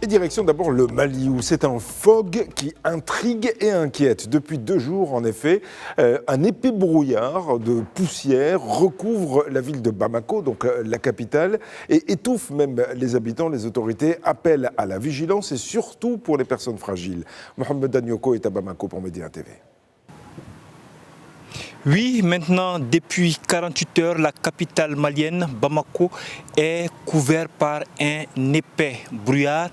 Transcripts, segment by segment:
Et direction d'abord le Mali, où c'est un fog qui intrigue et inquiète. Depuis 2 jours, en effet, un épais brouillard de poussière recouvre la ville de Bamako, donc la capitale, et étouffe même les habitants. Les autorités appellent à la vigilance et surtout pour les personnes fragiles. Mohamed Danyoko est à Bamako pour Média TV. Oui, maintenant, depuis 48 heures, la capitale malienne, Bamako, est couverte par un épais brouillard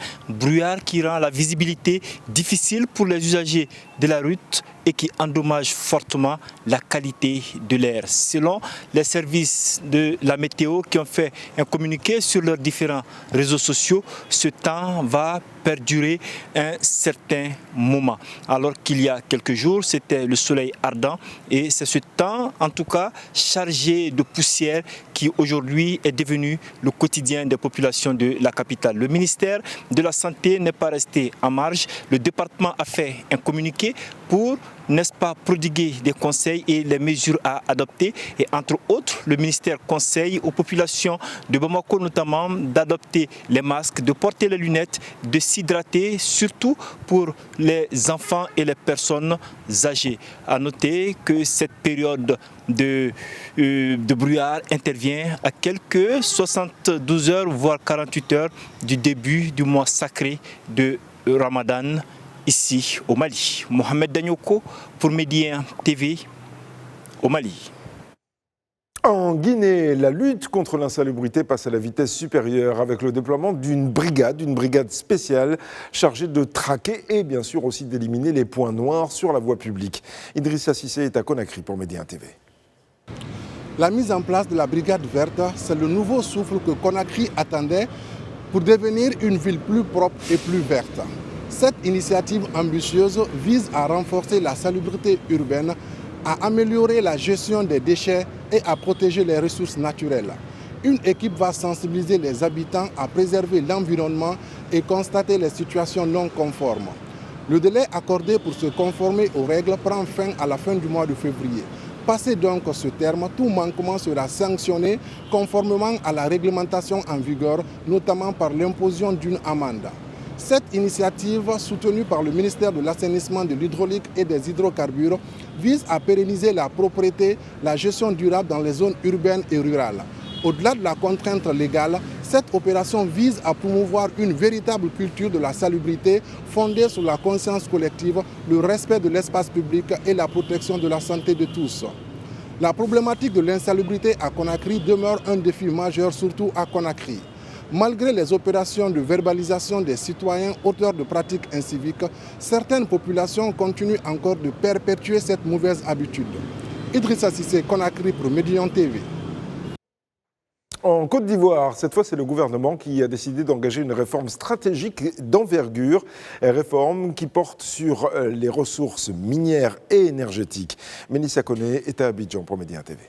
qui rend la visibilité difficile pour les usagers de la route et qui endommage fortement la qualité de l'air. Selon les services de la météo qui ont fait un communiqué sur leurs différents réseaux sociaux, ce temps va perdurer un certain moment. Alors qu'il y a quelques jours, c'était le soleil ardent et c'est ce temps, en tout cas, chargé de poussière qui aujourd'hui est devenu le quotidien des populations de la capitale. Le ministère de la Santé n'est pas resté en marge. Le département a fait un communiqué pour, n'est-ce pas, prodiguer des conseils et les mesures à adopter. Et entre autres, le ministère conseille aux populations de Bamako notamment d'adopter les masques, de porter les lunettes, de s'hydrater, surtout pour les enfants et les personnes âgées. À noter que cette période de brouillard intervient à quelques 72 heures, voire 48 heures du début du mois sacré de Ramadan, ici au Mali. Mohamed Danyoko pour Média TV au Mali. En Guinée, la lutte contre l'insalubrité passe à la vitesse supérieure avec le déploiement d'une brigade spéciale chargée de traquer et bien sûr aussi d'éliminer les points noirs sur la voie publique. Idrissa Cissé est à Conakry pour Média TV. La mise en place de la brigade verte, c'est le nouveau souffle que Conakry attendait pour devenir une ville plus propre et plus verte. Cette initiative ambitieuse vise à renforcer la salubrité urbaine, à améliorer la gestion des déchets et à protéger les ressources naturelles. Une équipe va sensibiliser les habitants à préserver l'environnement et constater les situations non conformes. Le délai accordé pour se conformer aux règles prend fin à la fin du mois de février. Passé donc ce terme, tout manquement sera sanctionné conformément à la réglementation en vigueur, notamment par l'imposition d'une amende. Cette initiative, soutenue par le ministère de l'Assainissement, de l'Hydraulique et des Hydrocarbures, vise à pérenniser la propreté, la gestion durable dans les zones urbaines et rurales. Au-delà de la contrainte légale, cette opération vise à promouvoir une véritable culture de la salubrité fondée sur la conscience collective, le respect de l'espace public et la protection de la santé de tous. La problématique de l'insalubrité à Conakry demeure un défi majeur, surtout à Conakry. Malgré les opérations de verbalisation des citoyens auteurs de pratiques inciviques, certaines populations continuent encore de perpétuer cette mauvaise habitude. Idrissa Cissé, Conakry pour Média TV. En Côte d'Ivoire, cette fois, c'est le gouvernement qui a décidé d'engager une réforme stratégique d'envergure, réforme qui porte sur les ressources minières et énergétiques. Mélissa Koné est à Abidjan pour Média TV.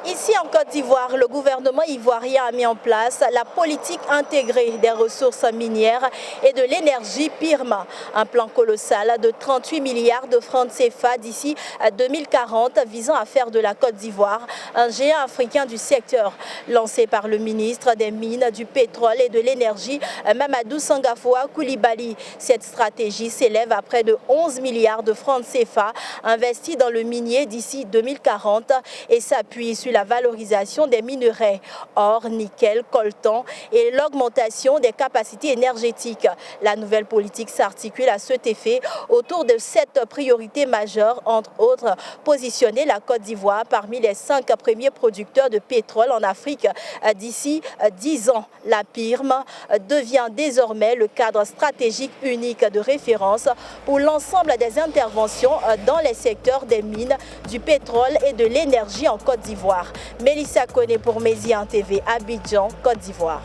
Ici en Côte d'Ivoire, le gouvernement ivoirien a mis en place la politique intégrée des ressources minières et de l'énergie PIRMA, un plan colossal de 38 milliards de francs CFA d'ici à 2040 visant à faire de la Côte d'Ivoire un géant africain du secteur, lancé par le ministre des Mines, du Pétrole et de l'Énergie, Mamadou Sangafoua Koulibaly. Cette stratégie s'élève à près de 11 milliards de francs CFA investis dans le minier d'ici 2040 et s'appuie sur la valorisation des minerais, or, nickel, coltan et l'augmentation des capacités énergétiques. La nouvelle politique s'articule à cet effet autour de 7 priorités majeures, entre autres, positionner la Côte d'Ivoire parmi les 5 premiers producteurs de pétrole en Afrique d'ici 10 ans. La PIRMA devient désormais le cadre stratégique unique de référence pour l'ensemble des interventions dans les secteurs des mines, du pétrole et de l'énergie en Côte d'Ivoire. Mélissa Koné pour Média TV, Abidjan, Côte d'Ivoire.